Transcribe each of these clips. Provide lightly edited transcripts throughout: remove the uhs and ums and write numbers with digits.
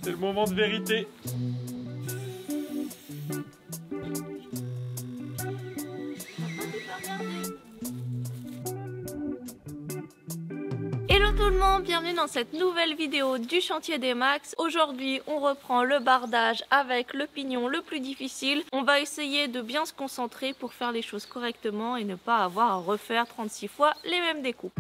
C'est le moment de vérité. Hello tout le monde, bienvenue dans cette nouvelle vidéo du chantier des Max. Aujourd'hui on reprend le bardage avec le pignon le plus difficile. On va essayer de bien se concentrer pour faire les choses correctement et ne pas avoir à refaire 36 fois les mêmes découpes.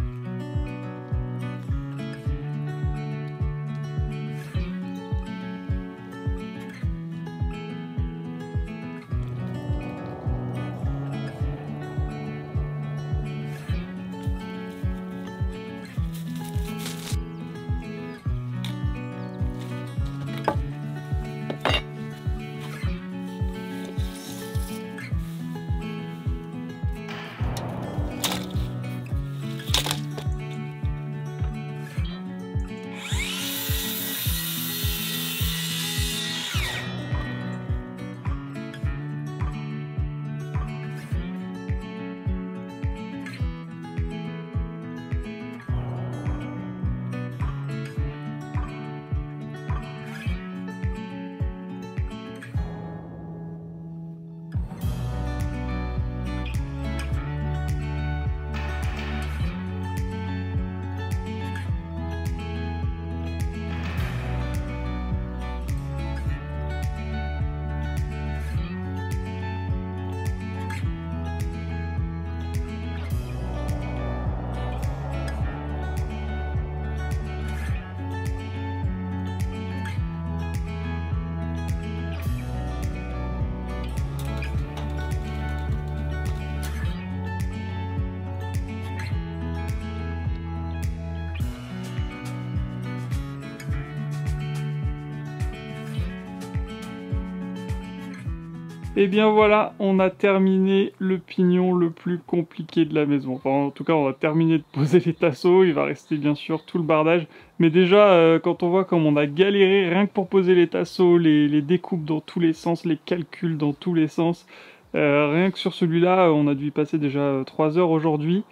Et bien voilà, on a terminé le pignon le plus compliqué de la maison. Enfin, en tout cas, on va terminer de poser les tasseaux. Il va rester bien sûr tout le bardage. Mais déjà, quand on voit comme on a galéré, rien que pour poser les tasseaux, les découpes dans tous les sens, les calculs dans tous les sens, rien que sur celui-là, on a dû y passer déjà 3 heures aujourd'hui.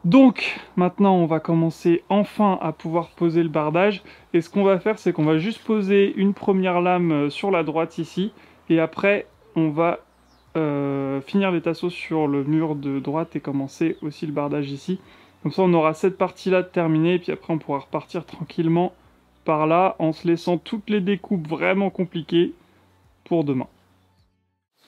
Donc, maintenant, on va commencer enfin à pouvoir poser le bardage. Et ce qu'on va faire, c'est qu'on va juste poser une première lame sur la droite ici. Et après, on va finir les tasseaux sur le mur de droite et commencer aussi le bardage ici. Comme ça on aura cette partie là terminée et puis après on pourra repartir tranquillement par là en se laissant toutes les découpes vraiment compliquées pour demain.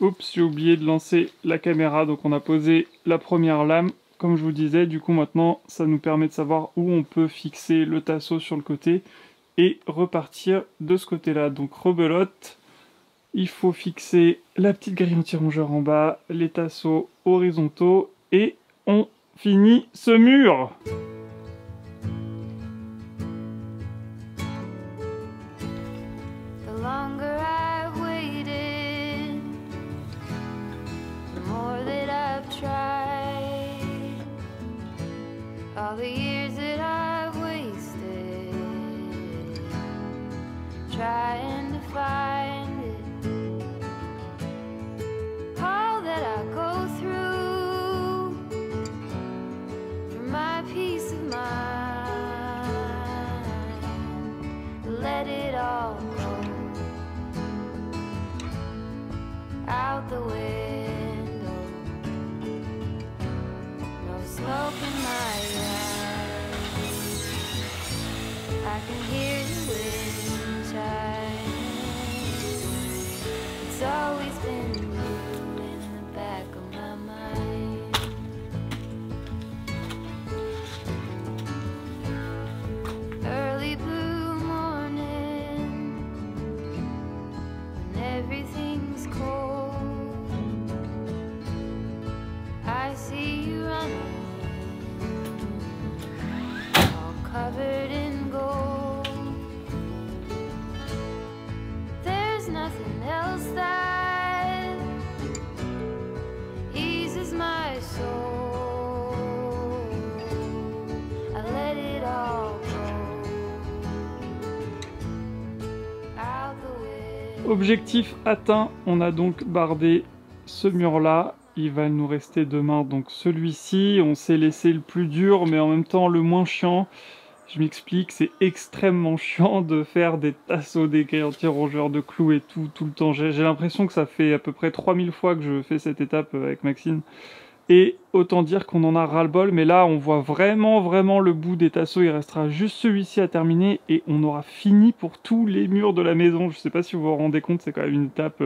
Oups, j'ai oublié de lancer la caméra, donc on a posé la première lame comme je vous disais. Du coup maintenant ça nous permet de savoir où on peut fixer le tasseau sur le côté et repartir de ce côté là. Donc rebelote. Il faut fixer la petite grille anti-rongeur en bas, les tasseaux horizontaux et on finit ce mur. Out the window, no smoke in my eyes. I can hear the wind chime. It's always been you in the back of my mind. Early blue morning, when everything's cold. I see you running, all covered in gold. There's nothing else that eases my soul. I let it all go out the way. Objectif atteint, on a donc bardé ce mur-là. Il va nous rester demain donc celui-ci. On s'est laissé le plus dur, mais en même temps le moins chiant. Je m'explique, c'est extrêmement chiant de faire des tasseaux, des grilles anti-rongeurs, de clous et tout le temps. J'ai l'impression que ça fait à peu près 3000 fois que je fais cette étape avec Maxine. Et autant dire qu'on en a ras-le-bol, mais là on voit vraiment le bout des tasseaux. Il restera juste celui-ci à terminer et on aura fini pour tous les murs de la maison. Je sais pas si vous vous rendez compte, c'est quand même une étape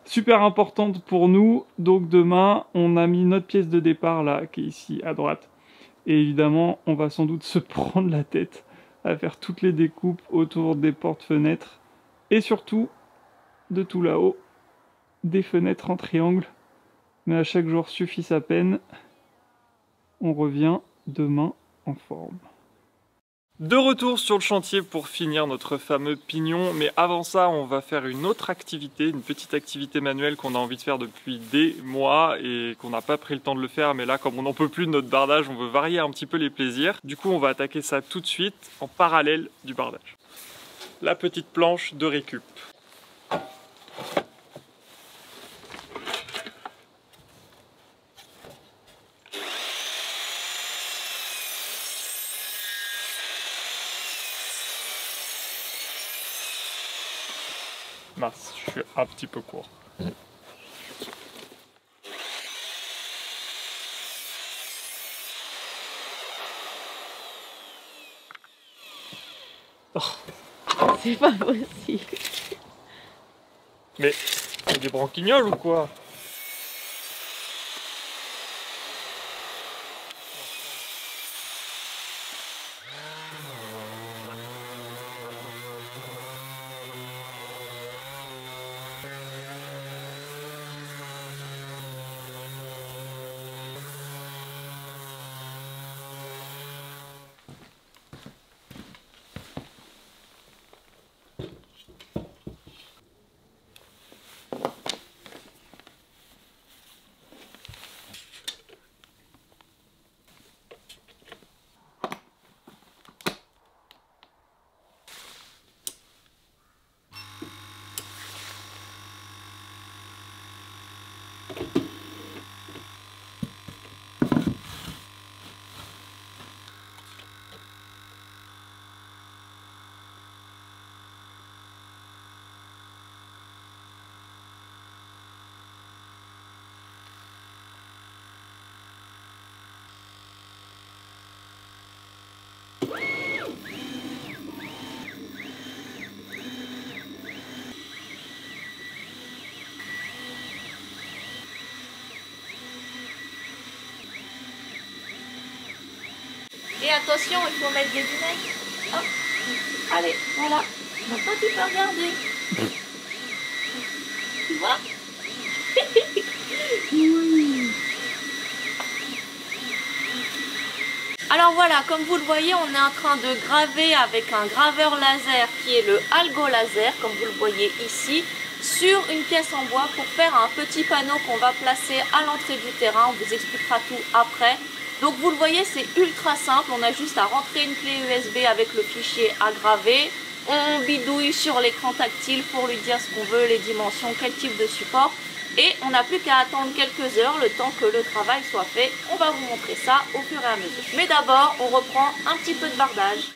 super importante pour nous. Donc demain, on a mis notre pièce de départ là, qui est ici à droite. Et évidemment, on va sans doute se prendre la tête à faire toutes les découpes autour des portes-fenêtres. Et surtout, de tout là-haut, des fenêtres en triangle. Mais à chaque jour suffit sa peine. On revient demain en forme. De retour sur le chantier pour finir notre fameux pignon, mais avant ça on va faire une autre activité, une petite activité manuelle qu'on a envie de faire depuis des mois et qu'on n'a pas pris le temps de le faire, mais là comme on n'en peut plus de notre bardage, on veut varier un petit peu les plaisirs. Du coup on va attaquer ça tout de suite en parallèle du bardage. La petite planche de récup. Mince, je suis un petit peu court. Oh. C'est pas possible. Mais c'est des branquignoles ou quoi? Et attention, il faut mettre des vinaigres. Hop. Allez, voilà. Maintenant tu peux regarder. Tu vois? Alors voilà, comme vous le voyez, on est en train de graver avec un graveur laser qui est le Algo Laser, comme vous le voyez ici, sur une pièce en bois pour faire un petit panneau qu'on va placer à l'entrée du terrain. On vous expliquera tout après. Donc vous le voyez, c'est ultra simple, on a juste à rentrer une clé USB avec le fichier à graver. On bidouille sur l'écran tactile pour lui dire ce qu'on veut, les dimensions, quel type de support. Et on n'a plus qu'à attendre quelques heures, le temps que le travail soit fait. On va vous montrer ça au fur et à mesure. Mais d'abord, on reprend un petit peu de bardage.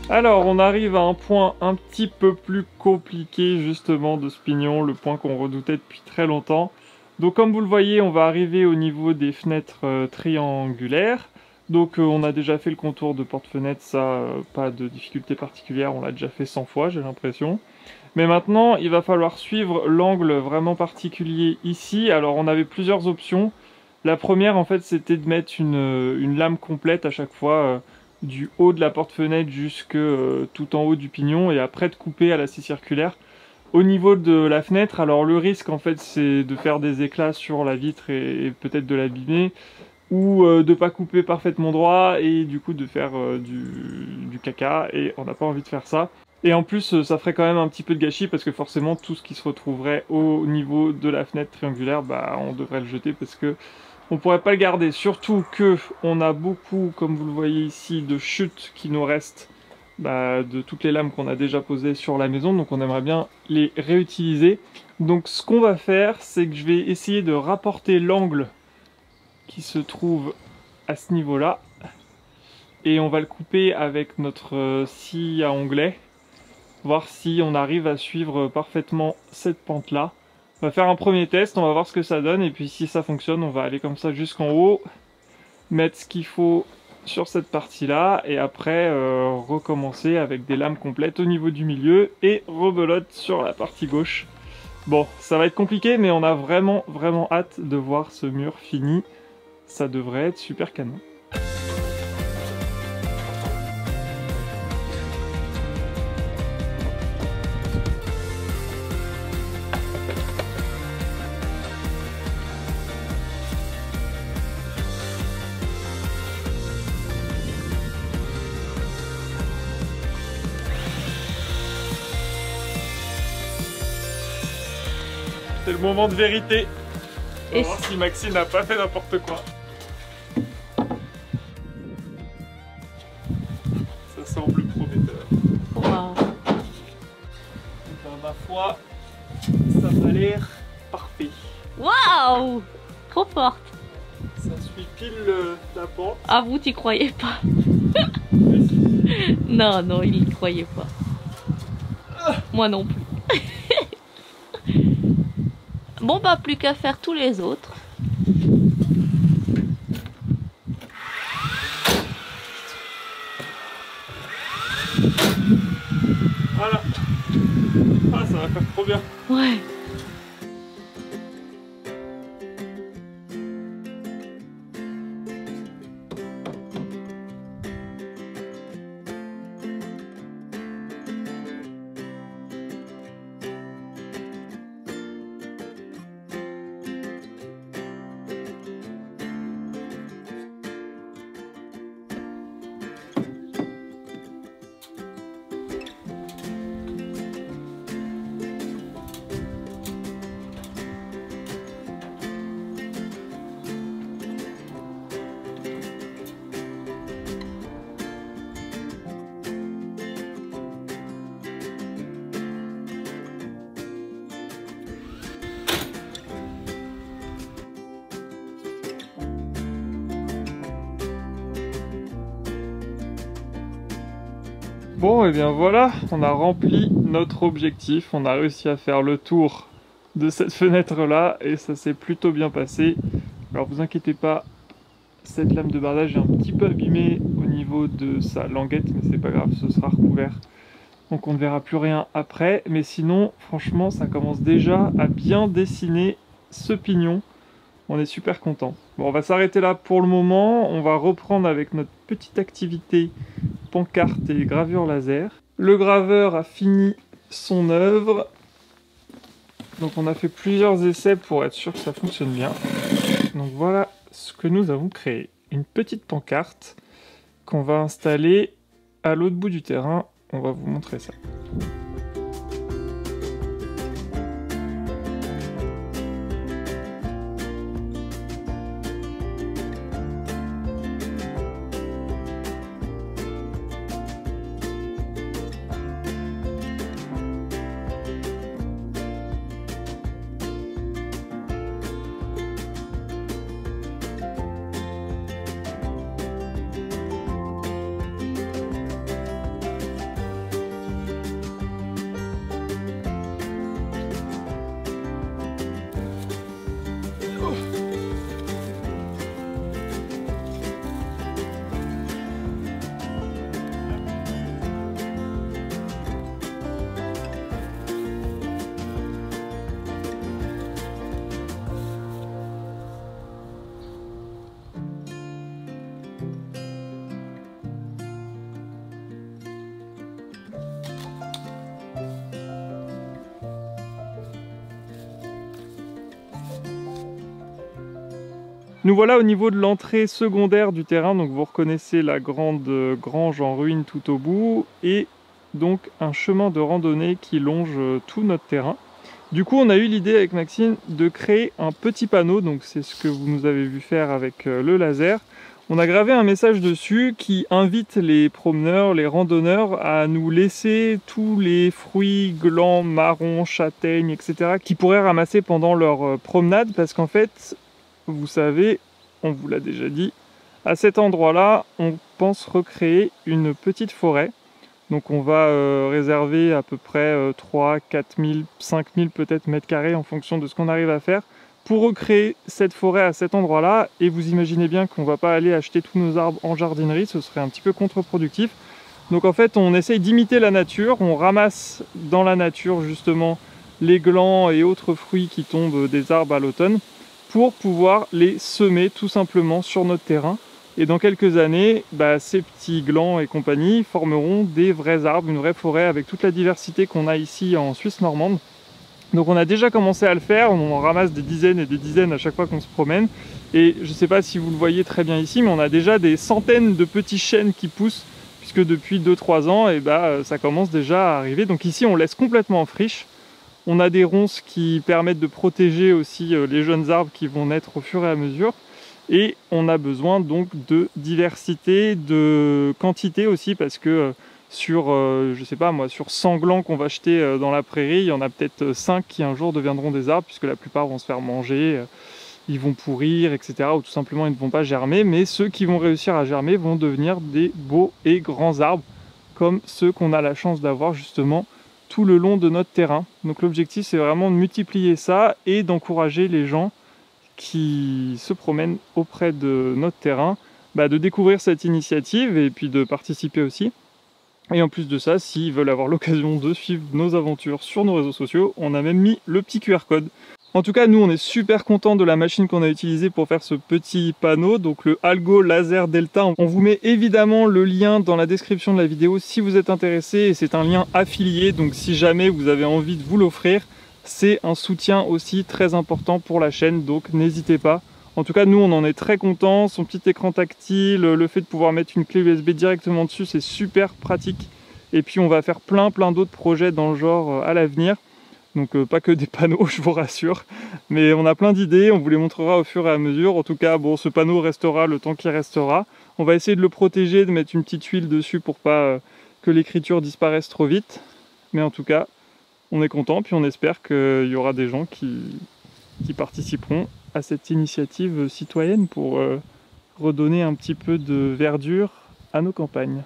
Alors, on arrive à un point un petit peu plus compliqué justement de ce pignon, le point qu'on redoutait depuis très longtemps. Donc comme vous le voyez, on va arriver au niveau des fenêtres triangulaires. Donc on a déjà fait le contour de porte-fenêtre, ça, pas de difficulté particulière, on l'a déjà fait 100 fois j'ai l'impression. Mais maintenant, il va falloir suivre l'angle vraiment particulier ici. Alors on avait plusieurs options. La première en fait c'était de mettre une lame complète à chaque fois, du haut de la porte-fenêtre jusque tout en haut du pignon, et après de couper à la scie circulaire. Au niveau de la fenêtre, alors le risque en fait c'est de faire des éclats sur la vitre et peut-être de l'abîmer, ou de pas couper parfaitement droit et du coup de faire du caca, et on n'a pas envie de faire ça. Et en plus ça ferait quand même un petit peu de gâchis parce que forcément tout ce qui se retrouverait au niveau de la fenêtre triangulaire, bah on devrait le jeter parce que on pourrait pas le garder, surtout que on a beaucoup, comme vous le voyez ici, de chutes qui nous restent de toutes les lames qu'on a déjà posées sur la maison, donc on aimerait bien les réutiliser. Donc ce qu'on va faire, c'est que je vais essayer de rapporter l'angle qui se trouve à ce niveau-là, et on va le couper avec notre scie à onglet, voir si on arrive à suivre parfaitement cette pente-là. On va faire un premier test, on va voir ce que ça donne, et puis si ça fonctionne, on va aller comme ça jusqu'en haut, mettre ce qu'il faut sur cette partie-là, et après recommencer avec des lames complètes au niveau du milieu, et rebelote sur la partie gauche. Bon, ça va être compliqué, mais on a vraiment hâte de voir ce mur fini. Ça devrait être super canon. C'est le moment de vérité. On va voir si Maxime n'a pas fait n'importe quoi. Ça semble prometteur. Wow. Ma foi, ça m'a l'air parfait. Waouh! Trop forte. Ça suit pile la pente. Ah, vous t'y croyez pas? Mais si. Non, non, il y croyait pas. Moi non plus. Bon bah plus qu'à faire tous les autres. Voilà. Ah, ça va faire trop bien. Ouais. Bon, et bien voilà, on a rempli notre objectif, on a réussi à faire le tour de cette fenêtre-là, et ça s'est plutôt bien passé. Alors vous inquiétez pas, cette lame de bardage est un petit peu abîmée au niveau de sa languette, mais c'est pas grave, ce sera recouvert. Donc on ne verra plus rien après, mais sinon, franchement, ça commence déjà à bien dessiner ce pignon. On est super content. Bon, on va s'arrêter là pour le moment, on va reprendre avec notre petite activité pancarte et gravure laser. Le graveur a fini son œuvre. Donc on a fait plusieurs essais pour être sûr que ça fonctionne bien. Donc voilà ce que nous avons créé. Une petite pancarte qu'on va installer à l'autre bout du terrain. On va vous montrer ça. Nous voilà au niveau de l'entrée secondaire du terrain, donc vous reconnaissez la grande grange en ruine tout au bout, et donc un chemin de randonnée qui longe tout notre terrain. Du coup, on a eu l'idée avec Maxime de créer un petit panneau, donc c'est ce que vous nous avez vu faire avec le laser. On a gravé un message dessus qui invite les promeneurs, les randonneurs à nous laisser tous les fruits, glands, marrons, châtaignes, etc. qu'ils pourraient ramasser pendant leur promenade, parce qu'en fait, vous savez, on vous l'a déjà dit, à cet endroit-là, on pense recréer une petite forêt. Donc on va réserver à peu près 3, 4 000, 5 000 peut-être mètres carrés en fonction de ce qu'on arrive à faire pour recréer cette forêt à cet endroit-là. Et vous imaginez bien qu'on ne va pas aller acheter tous nos arbres en jardinerie, ce serait un petit peu contre-productif. Donc en fait on essaye d'imiter la nature, on ramasse dans la nature justement les glands et autres fruits qui tombent des arbres à l'automne pour pouvoir les semer tout simplement sur notre terrain. Et dans quelques années, ces petits glands et compagnie formeront des vrais arbres, une vraie forêt avec toute la diversité qu'on a ici en Suisse normande. Donc on a déjà commencé à le faire, on en ramasse des dizaines et des dizaines à chaque fois qu'on se promène. Et je ne sais pas si vous le voyez très bien ici, mais on a déjà des centaines de petits chênes qui poussent, puisque depuis 2-3 ans, ça commence déjà à arriver. Donc ici on laisse complètement en friche. On a des ronces qui permettent de protéger aussi les jeunes arbres qui vont naître au fur et à mesure. Et on a besoin donc de diversité, de quantité aussi, parce que sur, je sais pas moi, sur 100 glands qu'on va jeter dans la prairie, il y en a peut-être 5 qui un jour deviendront des arbres, puisque la plupart vont se faire manger, ils vont pourrir, etc. Ou tout simplement ils ne vont pas germer, mais ceux qui vont réussir à germer vont devenir des beaux et grands arbres, comme ceux qu'on a la chance d'avoir justement tout le long de notre terrain. Donc l'objectif c'est vraiment de multiplier ça et d'encourager les gens qui se promènent auprès de notre terrain, de découvrir cette initiative et puis de participer aussi. Et en plus de ça, s'ils veulent avoir l'occasion de suivre nos aventures sur nos réseaux sociaux, on a même mis le petit QR code. En tout cas, nous on est super contents de la machine qu'on a utilisée pour faire ce petit panneau, donc le Algo Laser Delta. On vous met évidemment le lien dans la description de la vidéo si vous êtes intéressé, et c'est un lien affilié, donc si jamais vous avez envie de vous l'offrir, c'est un soutien aussi très important pour la chaîne, donc n'hésitez pas. En tout cas, nous, on en est très contents. Son petit écran tactile, le fait de pouvoir mettre une clé USB directement dessus, c'est super pratique. Et puis, on va faire plein d'autres projets dans le genre à l'avenir. Donc, pas que des panneaux, je vous rassure. Mais on a plein d'idées, on vous les montrera au fur et à mesure. En tout cas, bon, ce panneau restera le temps qu'il restera. On va essayer de le protéger, de mettre une petite huile dessus pour pas que l'écriture disparaisse trop vite. Mais en tout cas, on est content, puis on espère qu'il y aura des gens qui participeront à cette initiative citoyenne pour redonner un petit peu de verdure à nos campagnes.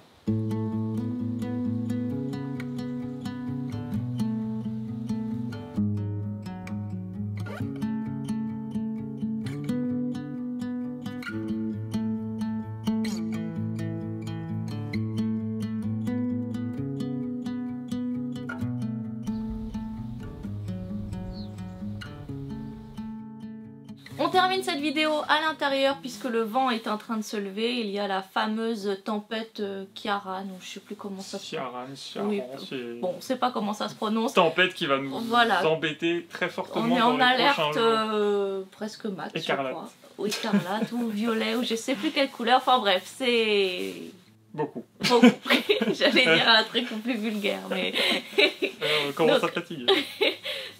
On termine cette vidéo à l'intérieur puisque le vent est en train de se lever. Il y a la fameuse tempête Ciaran, ou je sais plus comment ça se prononce. Oui. Bon, on ne sait pas comment ça se prononce. Tempête qui va nous embêter très fortement. On est en alerte presque max. Écarlate. Ou écarlate, ou violet, ou je sais plus quelle couleur. Enfin bref, c'est... Beaucoup. J'allais dire un truc plus vulgaire, mais... Comment ça fatigue.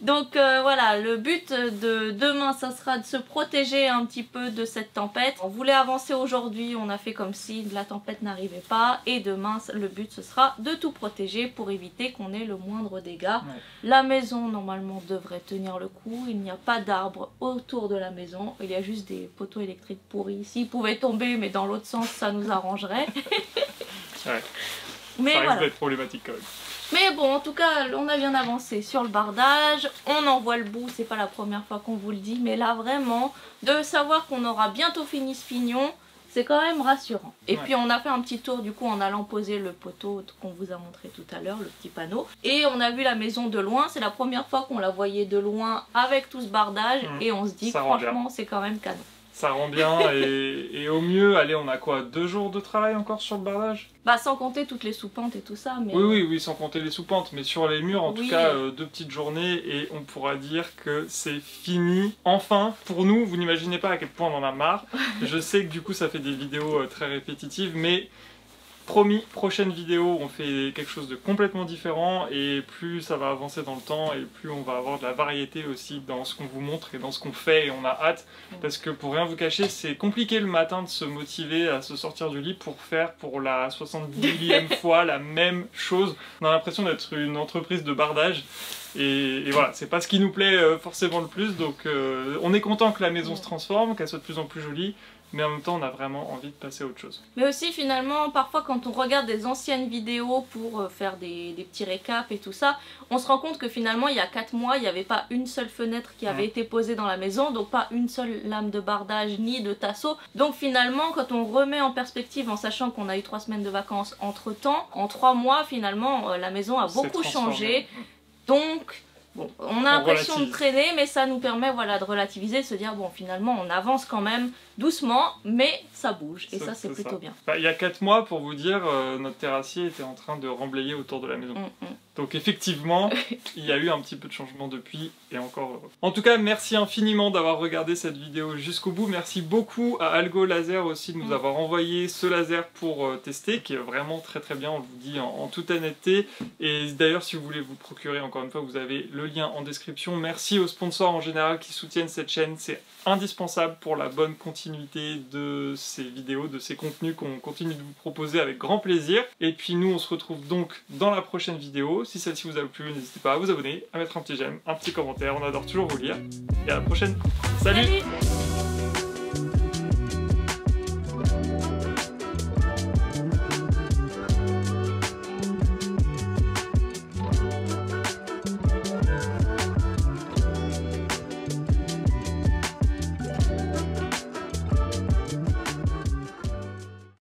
Donc voilà, le but de demain, ça sera de se protéger un petit peu de cette tempête. On voulait avancer aujourd'hui, on a fait comme si la tempête n'arrivait pas. Et demain, le but, ce sera de tout protéger pour éviter qu'on ait le moindre dégât. Ouais. La maison, normalement, devrait tenir le coup. Il n'y a pas d'arbres autour de la maison. Il y a juste des poteaux électriques pourris. S'ils pouvaient tomber, mais dans l'autre sens, ça nous arrangerait. Ouais. Mais ça risque voilà. d'être problématique quand même. Mais bon, en tout cas, on a bien avancé sur le bardage, on en voit le bout, c'est pas la première fois qu'on vous le dit, mais là vraiment, de savoir qu'on aura bientôt fini ce pignon, c'est quand même rassurant. Et puis on a fait un petit tour du coup en allant poser le poteau qu'on vous a montré tout à l'heure, le petit panneau. Et on a vu la maison de loin, c'est la première fois qu'on la voyait de loin avec tout ce bardage, et on se dit franchement c'est quand même canon. Ça rend bien et au mieux, allez, on a quoi, 2 jours de travail encore sur le bardage? Bah sans compter toutes les sous-pentes et tout ça, mais... Oui, sans compter les sous-pentes, mais sur les murs, en tout Oui. cas, 2 petites journées et on pourra dire que c'est fini. Enfin, pour nous, vous n'imaginez pas à quel point on en a marre. Je sais que du coup, ça fait des vidéos très répétitives, mais... Promis, prochaine vidéo, on fait quelque chose de complètement différent et plus ça va avancer dans le temps et plus on va avoir de la variété aussi dans ce qu'on vous montre et dans ce qu'on fait et on a hâte parce que pour rien vous cacher, c'est compliqué le matin de se motiver à se sortir du lit pour faire pour la 70e fois la même chose. On a l'impression d'être une entreprise de bardage. Et voilà, c'est pas ce qui nous plaît forcément le plus, donc on est content que la maison se transforme, qu'elle soit de plus en plus jolie, mais en même temps on a vraiment envie de passer à autre chose. Mais aussi finalement, parfois quand on regarde des anciennes vidéos pour faire des petits récaps et tout ça, on se rend compte que finalement il y a 4 mois, il n'y avait pas une seule fenêtre qui avait été posée dans la maison, donc pas une seule lame de bardage ni de tasseau. Donc finalement, quand on remet en perspective en sachant qu'on a eu 3 semaines de vacances entre temps, en 3 mois finalement la maison a beaucoup changé. Donc, bon, on a l'impression de traîner, mais ça nous permet voilà, de relativiser, de se dire, bon, finalement, on avance quand même doucement, mais ça bouge, et ça, c'est plutôt bien. Bah, il y a 4 mois, pour vous dire, notre terrassier était en train de remblayer autour de la maison. Donc effectivement, il y a eu un petit peu de changement depuis, et encore heureux. En tout cas, merci infiniment d'avoir regardé cette vidéo jusqu'au bout. Merci beaucoup à Algo Laser aussi de nous avoir envoyé ce laser pour tester, qui est vraiment très très bien, on vous dit en toute honnêteté. Et d'ailleurs, si vous voulez vous procurer, encore une fois, vous avez le lien en description. Merci aux sponsors en général qui soutiennent cette chaîne, c'est indispensable pour la bonne continuité de ces vidéos, de ces contenus qu'on continue de vous proposer avec grand plaisir. Et puis nous, on se retrouve donc dans la prochaine vidéo. Si celle-ci vous a plu, n'hésitez pas à vous abonner, à mettre un petit j'aime, un petit commentaire, on adore toujours vous lire. Et à la prochaine. Salut.